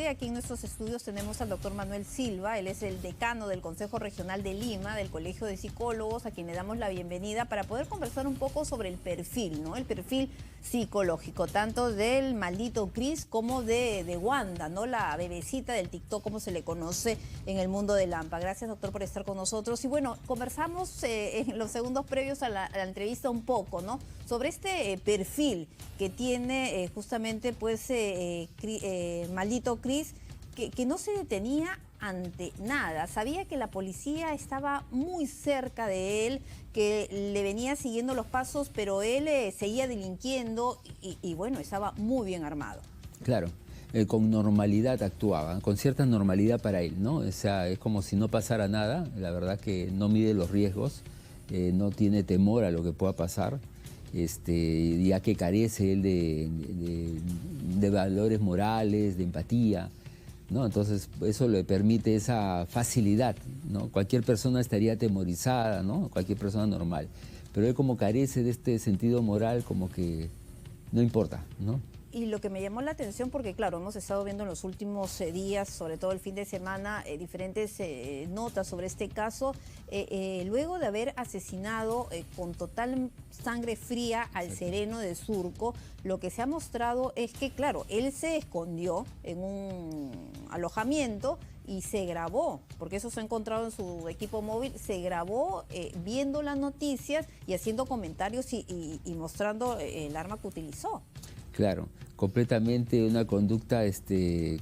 Aquí en nuestros estudios tenemos al doctor Manuel Silva, él es el decano del Consejo Regional de Lima, del Colegio de Psicólogos, a quien le damos la bienvenida para poder conversar un poco sobre el perfil, ¿no? El perfil psicológico, tanto del maldito Chris como de Wanda, ¿no? La bebecita del TikTok, como se le conoce en el mundo de Lampa. Gracias, doctor, por estar con nosotros. Y bueno, conversamos en los segundos previos a la entrevista un poco, ¿no? Sobre este perfil que tiene justamente, pues, maldito Chris, que no se detenía ante nada. Sabía que la policía estaba muy cerca de él, que le venía siguiendo los pasos, pero él seguía delinquiendo y bueno, estaba muy bien armado. Claro, con normalidad actuaba, con cierta normalidad para él, ¿no? O sea, es como si no pasara nada, la verdad que no mide los riesgos, no tiene temor a lo que pueda pasar, ya que carece él de valores morales, de empatía, ¿no? Entonces eso le permite esa facilidad, ¿no? Cualquier persona estaría atemorizada, ¿no? Cualquier persona normal, pero él como carece de este sentido moral, como que no importa, ¿no? Y lo que me llamó la atención, porque claro, hemos estado viendo en los últimos días, sobre todo el fin de semana, diferentes notas sobre este caso, luego de haber asesinado con total sangre fría al sereno de Surco, lo que se ha mostrado es que, claro, él se escondió en un alojamiento y se grabó, porque eso se ha encontrado en su equipo móvil, se grabó viendo las noticias y haciendo comentarios y mostrando el arma que utilizó. Claro, completamente una conducta,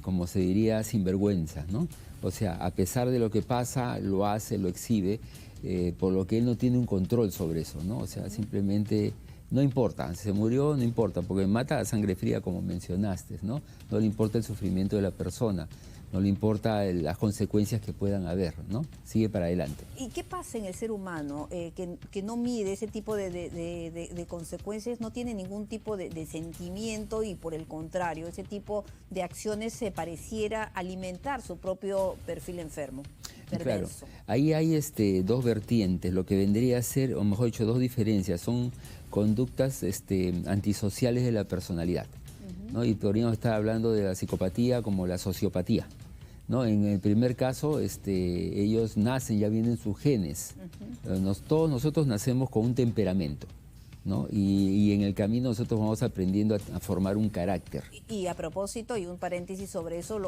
como se diría, sinvergüenza, ¿no? O sea, a pesar de lo que pasa, lo hace, lo exhibe, por lo que él no tiene un control sobre eso, ¿no? O sea, simplemente no importa, se murió, no importa, porque mata a sangre fría, como mencionaste, ¿no? No le importa el sufrimiento de la persona, no le importa las consecuencias que puedan haber, ¿no? Sigue para adelante. ¿Y qué pasa en el ser humano que no mide ese tipo de consecuencias, no tiene ningún tipo de sentimiento y por el contrario, ese tipo de acciones se pareciera alimentar su propio perfil enfermo, perverso? Claro, ahí hay dos vertientes, lo que vendría a ser, o mejor dicho, dos diferencias, son conductas antisociales de la personalidad, ¿no? Y podríamos estar hablando de la psicopatía como la sociopatía, ¿no? En el primer caso, ellos nacen, ya vienen sus genes. Todos nosotros nacemos con un temperamento, ¿no? Y en el camino nosotros vamos aprendiendo a formar un carácter. Y a propósito, y un paréntesis sobre eso,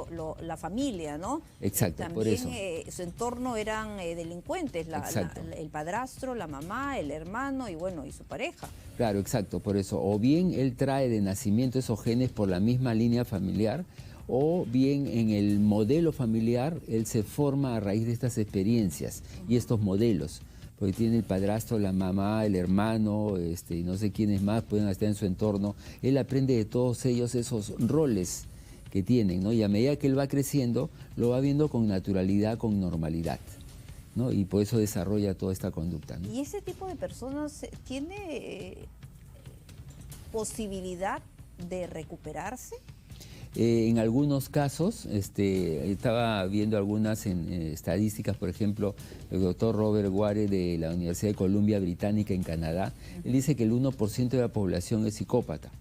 la familia, ¿no? Exacto, también, por eso. Su entorno eran delincuentes, el padrastro, la mamá, el hermano y bueno, y su pareja. Claro, exacto, por eso. O bien él trae de nacimiento esos genes por la misma línea familiar, o bien en el modelo familiar él se forma a raíz de estas experiencias y estos modelos, porque tiene el padrastro, la mamá, el hermano, y no sé quiénes más pueden estar en su entorno. Él aprende de todos ellos esos roles que tienen, ¿no? Y a medida que él va creciendo, lo va viendo con naturalidad, con normalidad, ¿no? Y por eso desarrolla toda esta conducta, ¿no? ¿Y ese tipo de personas tiene posibilidad de recuperarse? En algunos casos, estaba viendo algunas estadísticas, por ejemplo, el doctor Robert Ware de la Universidad de Columbia Británica en Canadá, él dice que el 1% de la población es psicópata,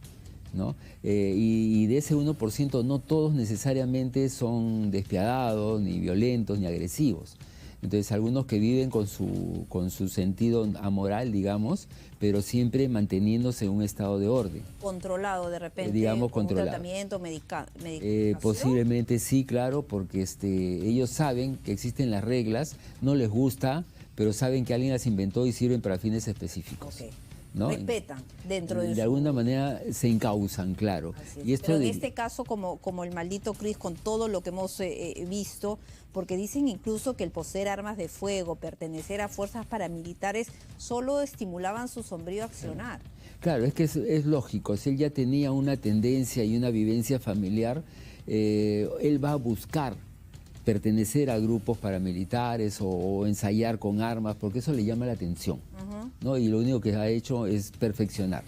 ¿no? Y de ese 1% no todos necesariamente son despiadados, ni violentos, ni agresivos. Entonces algunos que viven con su sentido amoral, digamos, pero siempre manteniéndose en un estado de orden. Controlado de repente, digamos, con controlado. Un tratamiento, medicación. Posiblemente sí, claro, porque ellos saben que existen las reglas, no les gusta, pero saben que alguien las inventó y sirven para fines específicos. Okay. ¿No? Respetan dentro de alguna manera se encausan, claro. Y esto pero en este caso, como el maldito Chris, con todo lo que hemos visto, porque dicen incluso que el poseer armas de fuego, pertenecer a fuerzas paramilitares, solo estimulaban su sombrío accionar. Claro, es que es lógico, si él ya tenía una tendencia y una vivencia familiar, él va a buscar pertenecer a grupos paramilitares o ensayar con armas, porque eso le llama la atención, ¿no? Y lo único que ha hecho es perfeccionar.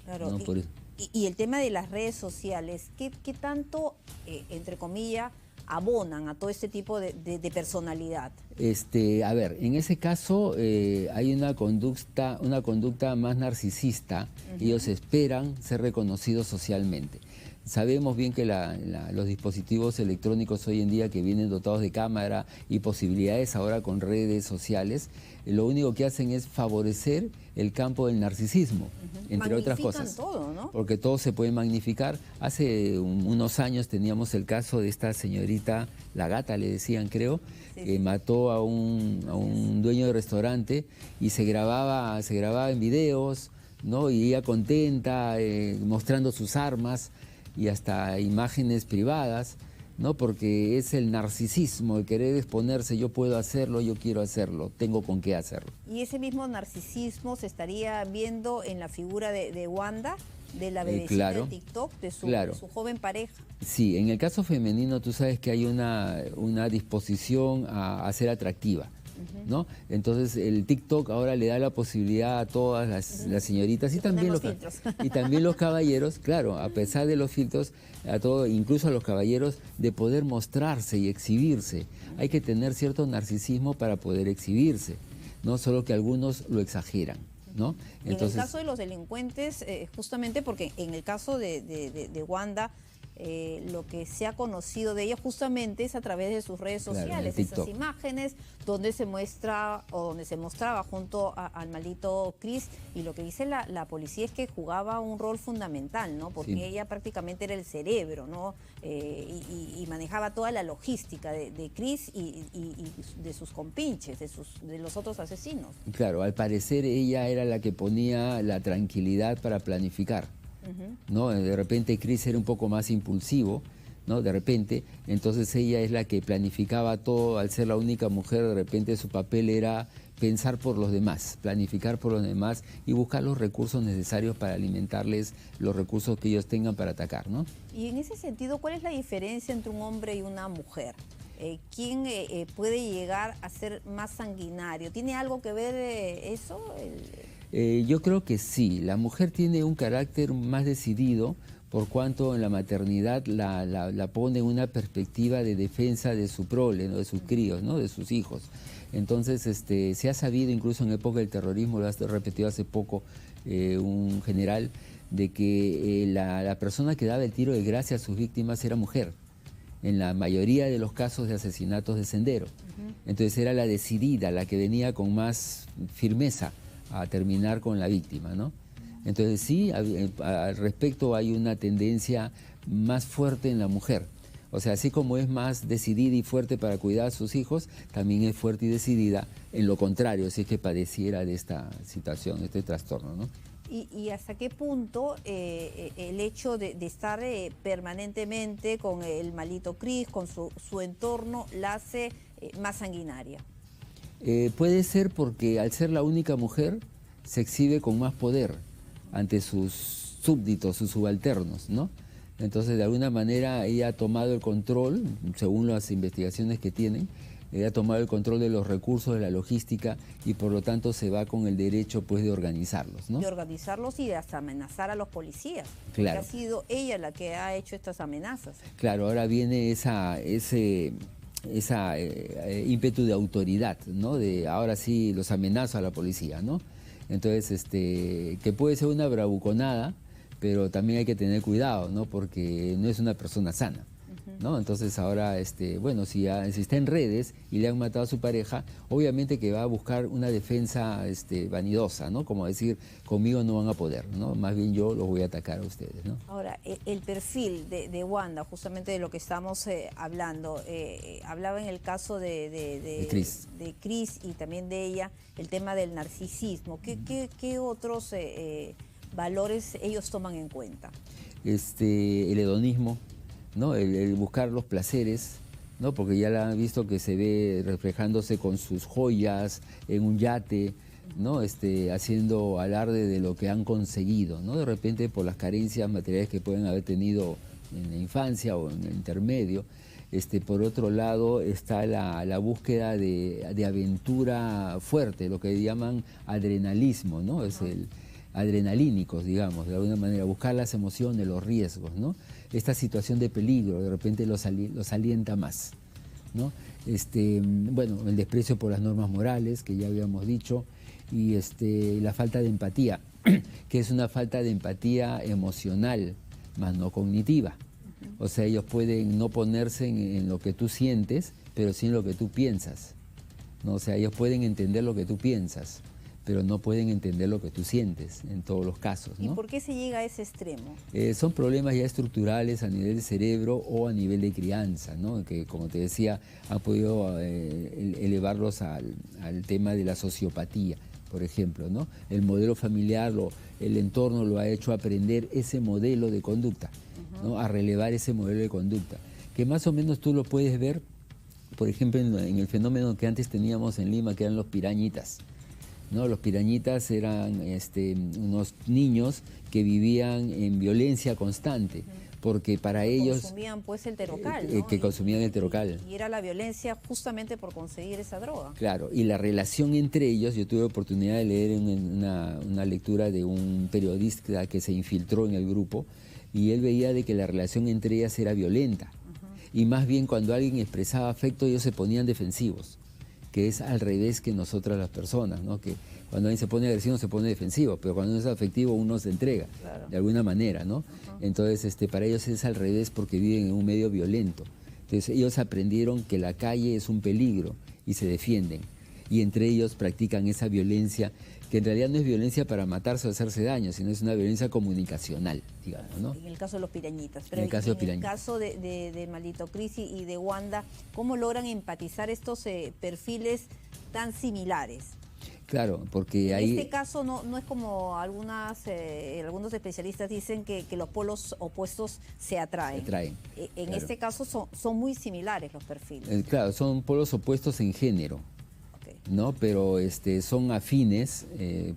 Claro, ¿no? Y el tema de las redes sociales, ¿qué tanto, entre comillas, abonan a todo este tipo de personalidad? A ver, en ese caso hay una conducta más narcisista. Ellos esperan ser reconocidos socialmente. Sabemos bien que los dispositivos electrónicos hoy en día que vienen dotados de cámara y posibilidades ahora con redes sociales, lo único que hacen es favorecer el campo del narcisismo, entre otras cosas. Todo, ¿no? Porque todo se puede magnificar. Hace unos años teníamos el caso de esta señorita, la gata le decían creo, que mató a un dueño de restaurante y se grababa en videos, ¿no? Y ella contenta, mostrando sus armas y hasta imágenes privadas, ¿no? Porque es el narcisismo, el querer exponerse, yo puedo hacerlo, yo quiero hacerlo, tengo con qué hacerlo. Y ese mismo narcisismo se estaría viendo en la figura de Wanda, de la bebecita de TikTok, de su joven pareja. Sí, en el caso femenino tú sabes que hay una disposición a ser atractiva, ¿no? Entonces el TikTok ahora le da la posibilidad a todas las señoritas y también los caballeros, claro, a pesar de los filtros, a todo, incluso a los caballeros, de poder mostrarse y exhibirse. Hay que tener cierto narcisismo para poder exhibirse, ¿no? Solo que algunos lo exageran, ¿no? Entonces, en el caso de los delincuentes, justamente porque en el caso de Wanda, lo que se ha conocido de ella justamente es a través de sus redes sociales, esas imágenes donde se muestra o donde se mostraba junto al maldito Chris, y lo que dice la policía es que jugaba un rol fundamental, ¿no? Porque ella prácticamente era el cerebro, ¿no? Y manejaba toda la logística de Chris y de sus compinches, de los otros asesinos. Claro, al parecer ella era la que ponía la tranquilidad para planificar. ¿No? De repente Chris era un poco más impulsivo, ¿no? De repente, entonces ella es la que planificaba todo, al ser la única mujer, de repente su papel era pensar por los demás, planificar por los demás y buscar los recursos necesarios para alimentarles los recursos que ellos tengan para atacar, ¿no? Y en ese sentido, ¿cuál es la diferencia entre un hombre y una mujer? ¿Quién puede llegar a ser más sanguinario? ¿Tiene algo que ver eso? Yo creo que sí, la mujer tiene un carácter más decidido por cuanto en la maternidad la pone en una perspectiva de defensa de su prole, ¿no? De sus críos, ¿no? De sus hijos. Entonces se ha sabido, incluso en época del terrorismo, lo ha repetido hace poco un general, de que la persona que daba el tiro de gracia a sus víctimas era mujer, en la mayoría de los casos de asesinatos de Sendero. Entonces era la decidida, la que venía con más firmeza a terminar con la víctima, ¿no? Entonces sí, al respecto hay una tendencia más fuerte en la mujer. O sea, así como es más decidida y fuerte para cuidar a sus hijos, también es fuerte y decidida en lo contrario, si es que padeciera de esta situación, de este trastorno, ¿no? ¿Y hasta qué punto el hecho de estar permanentemente con el maldito Chris, con su entorno, la hace más sanguinaria? Puede ser porque al ser la única mujer se exhibe con más poder ante sus súbditos, sus subalternos, ¿no? Entonces, de alguna manera, ella ha tomado el control, según las investigaciones que tienen, ella ha tomado el control de los recursos, de la logística, y por lo tanto se va con el derecho, pues, de organizarlos, ¿no? De organizarlos y de hasta amenazar a los policías. Claro. Porque ha sido ella la que ha hecho estas amenazas. Claro, ahora viene ese ímpetu de autoridad, ¿no? De ahora sí los amenazo a la policía, ¿no? Entonces, que puede ser una bravuconada, pero también hay que tener cuidado, ¿no? Porque no es una persona sana, ¿no? Entonces ahora, bueno, si está en redes y le han matado a su pareja, obviamente que va a buscar una defensa vanidosa, ¿no? Como decir, conmigo no van a poder, ¿no? Más bien yo los voy a atacar a ustedes, ¿no? Ahora, el perfil de Wanda, justamente de lo que estamos hablando, hablaba en el caso de Chris y también de ella, el tema del narcisismo. ¿Qué otros valores ellos toman en cuenta? El hedonismo, ¿no? El buscar los placeres, ¿no? Porque ya la han visto que se ve reflejándose con sus joyas en un yate, ¿no? Haciendo alarde de lo que han conseguido, ¿no? De repente por las carencias materiales que pueden haber tenido en la infancia o en el intermedio. Por otro lado está la búsqueda de aventura fuerte, lo que llaman adrenalismo, ¿no? Es el adrenalínicos, digamos, de alguna manera, buscar las emociones, los riesgos, ¿no? Esta situación de peligro de repente los alienta más, ¿no? Bueno, el desprecio por las normas morales, que ya habíamos dicho, y la falta de empatía, que es una falta de empatía emocional, más no cognitiva. O sea, ellos pueden no ponerse en lo que tú sientes, pero sí en lo que tú piensas, ¿no? O sea, ellos pueden entender lo que tú piensas, pero no pueden entender lo que tú sientes en todos los casos, ¿no? ¿Y por qué se llega a ese extremo? Son problemas ya estructurales a nivel de cerebro o a nivel de crianza, ¿no? Que, como te decía, han podido elevarlos al tema de la sociopatía, por ejemplo, ¿no? El modelo familiar, el entorno lo ha hecho aprender ese modelo de conducta, ¿no? A relevar ese modelo de conducta, que más o menos tú lo puedes ver, por ejemplo, en el fenómeno que antes teníamos en Lima, que eran los pirañitas, ¿no? Los pirañitas eran unos niños que vivían en violencia constante, porque para ellos... Consumían pues el terocal, ¿no? Que consumían el terocal. Y era la violencia justamente por conseguir esa droga. Claro, y la relación entre ellos, yo tuve oportunidad de leer una lectura de un periodista que se infiltró en el grupo, y él veía de que la relación entre ellas era violenta. Y más bien cuando alguien expresaba afecto, ellos se ponían defensivos, que es al revés que nosotras las personas, ¿no? Que cuando alguien se pone agresivo se pone defensivo, pero cuando uno es afectivo uno se entrega, claro, de alguna manera, ¿no? Entonces para ellos es al revés porque viven en un medio violento. Entonces ellos aprendieron que la calle es un peligro y se defienden. Y entre ellos practican esa violencia, que en realidad no es violencia para matarse o hacerse daño, sino es una violencia comunicacional, digamos, ¿no? En el caso de los pirañitas. Pero en el caso de Maldito Cris y de Wanda, ¿cómo logran empatizar estos perfiles tan similares? Claro, porque ahí... En este caso no es como algunos especialistas dicen que los polos opuestos se atraen. En claro. este caso son muy similares los perfiles. Claro, son polos opuestos en género, ¿no? Pero son afines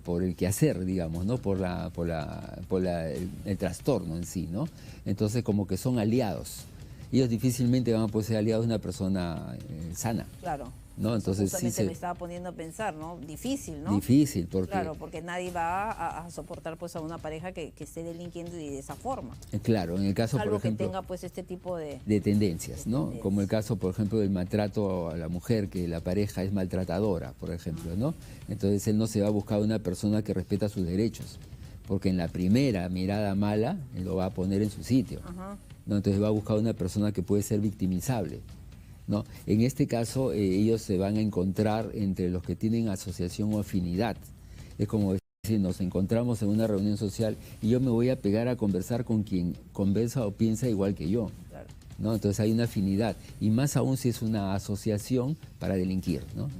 por el quehacer, digamos, ¿no? Por el trastorno en sí, ¿no? Entonces como que son aliados. Ellos difícilmente van a poder ser aliados de una persona sana. Claro. ¿No? Entonces justamente me estaba poniendo a pensar, ¿no? Difícil, ¿no? Difícil, porque... Claro, porque nadie va a soportar pues a una pareja que esté delinquiendo y de esa forma. Claro, en el caso, por ejemplo... que tenga pues este tipo de tendencias, ¿no? Como el caso, por ejemplo, del maltrato a la mujer, que la pareja es maltratadora, por ejemplo, ¿no? Entonces él no se va a buscar una persona que respeta sus derechos, porque en la primera mirada mala, él lo va a poner en su sitio, ¿no? Entonces va a buscar una persona que puede ser victimizable, ¿no? En este caso, ellos se van a encontrar entre los que tienen asociación o afinidad. Es como decir, nos encontramos en una reunión social y yo me voy a pegar a conversar con quien conversa o piensa igual que yo, ¿no? Entonces hay una afinidad, y más aún si es una asociación para delinquir, ¿no?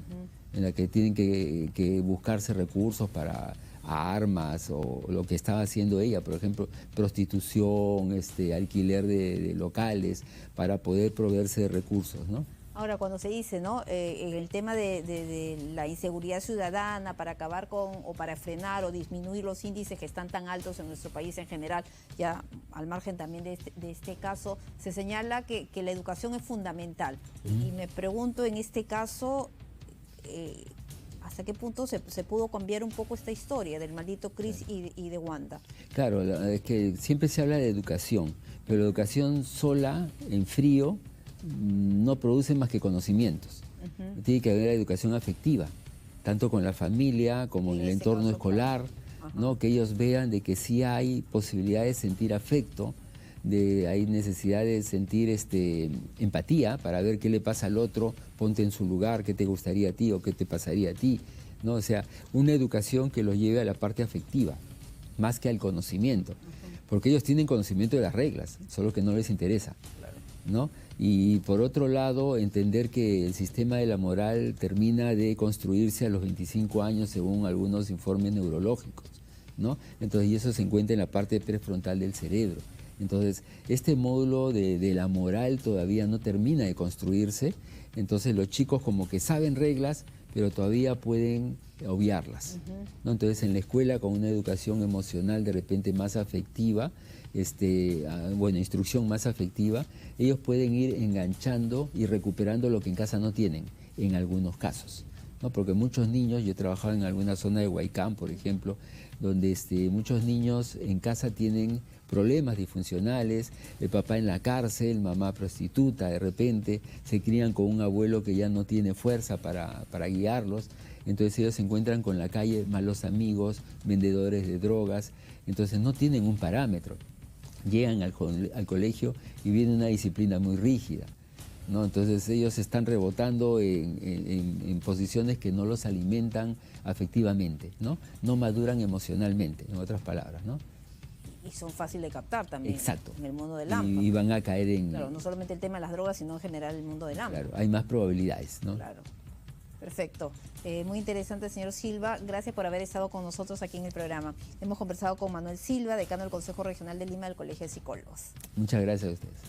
En la que tienen que buscarse recursos para armas o lo que estaba haciendo ella, por ejemplo, prostitución, alquiler de locales para poder proveerse de recursos, ¿no? Ahora, cuando se dice, ¿no? El tema de la inseguridad ciudadana para acabar con o para frenar o disminuir los índices que están tan altos en nuestro país en general, ya al margen también de este caso, se señala que la educación es fundamental. Y me pregunto en este caso... ¿hasta qué punto se pudo cambiar un poco esta historia del Maldito Cris y de Wanda? Claro, es que siempre se habla de educación, pero la educación sola, en frío, no produce más que conocimientos. Tiene que haber educación afectiva, tanto con la familia como en el entorno escolar, ¿no? Que ellos vean de que sí hay posibilidad de sentir afecto, hay necesidad de sentir empatía para ver qué le pasa al otro, ponte en su lugar, qué te gustaría a ti o qué te pasaría a ti, ¿no? O sea, una educación que los lleve a la parte afectiva, más que al conocimiento, porque ellos tienen conocimiento de las reglas, solo que no les interesa, ¿no? Y por otro lado, entender que el sistema de la moral termina de construirse a los 25 años según algunos informes neurológicos, ¿no? Entonces, y eso se encuentra en la parte prefrontal del cerebro. Entonces, este módulo de la moral todavía no termina de construirse, entonces los chicos como que saben reglas, pero todavía pueden obviarlas, ¿no? Entonces, en la escuela, con una educación emocional de repente más afectiva, instrucción más afectiva, ellos pueden ir enganchando y recuperando lo que en casa no tienen, en algunos casos, ¿no? Porque muchos niños, yo he trabajado en alguna zona de Huaycán, por ejemplo, donde muchos niños en casa tienen problemas disfuncionales, el papá en la cárcel, mamá prostituta, de repente se crían con un abuelo que ya no tiene fuerza para guiarlos, entonces ellos se encuentran con la calle, malos amigos, vendedores de drogas, entonces no tienen un parámetro. llegan al colegio y viene una disciplina muy rígida, ¿no? Entonces ellos están rebotando en posiciones que no los alimentan afectivamente, ¿no? No maduran emocionalmente, en otras palabras, ¿no? Y son fáciles de captar también. Exacto. En el mundo del AMPA. Y van a caer en... Claro, no solamente el tema de las drogas, sino en general el mundo del AMPA. Claro, hay más probabilidades, ¿no? Claro. Perfecto. Muy interesante, señor Silva. Gracias por haber estado con nosotros aquí en el programa. Hemos conversado con Manuel Silva, decano del Consejo Regional de Lima del Colegio de Psicólogos. Muchas gracias a ustedes.